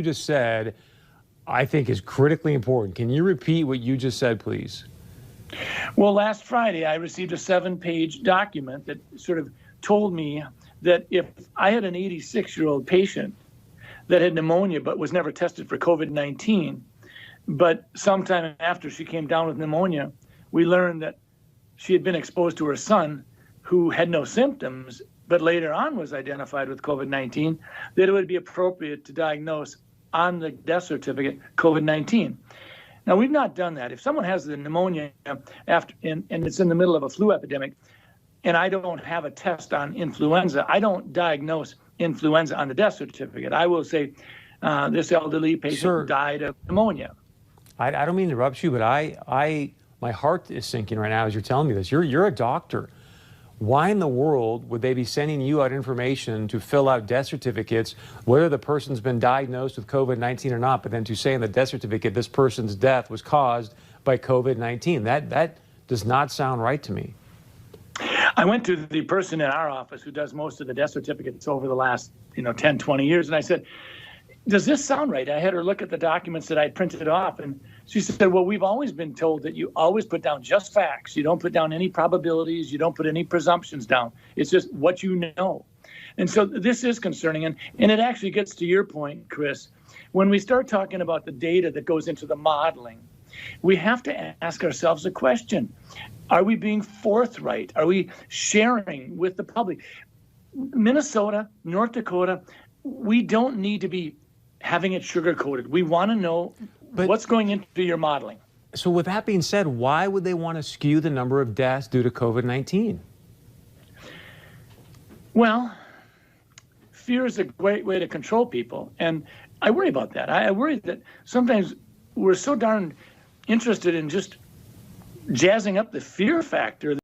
just said, I think is critically important. Can you repeat what you just said, please? Well, last Friday, I received a 7-page document that sort of told me that if I had an 86-year-old patient that had pneumonia but was never tested for COVID-19, but sometime after she came down with pneumonia, we learned that she had been exposed to her son who had no symptoms, but later on was identified with COVID-19, that it would be appropriate to diagnose on the death certificate COVID-19. Now, we've not done that. If someone has the pneumonia after and it's in the middle of a flu epidemic, and I don't have a test on influenza, I don't diagnose influenza on the death certificate. I will say this elderly patient died of pneumonia. I don't mean to interrupt you, but my heart is sinking right now as you're telling me this. You're a doctor. Why in the world would they be sending you out information to fill out death certificates, whether the person's been diagnosed with COVID-19 or not, but then to say in the death certificate this person's death was caused by COVID-19? That does not sound right to me. I went to the person in our office who does most of the death certificates over the last 10, 20 years, and I said, does this sound right? I had her look at the documents that I printed off, and she said, well, we've always been told that you always put down just facts. You don't put down any probabilities. You don't put any presumptions down. It's just what you know. And so this is concerning, and it actually gets to your point, Chris. When we start talking about the data that goes into the modeling, we have to ask ourselves a question. Are we being forthright? Are we sharing with the public? Minnesota, North Dakota, we don't need to be having it sugar-coated. We want to know what's going into your modeling. So with that being said, why would they want to skew the number of deaths due to COVID-19? Well, fear is a great way to control people, and I worry about that. I worry that sometimes we're so darn interested in just jazzing up the fear factor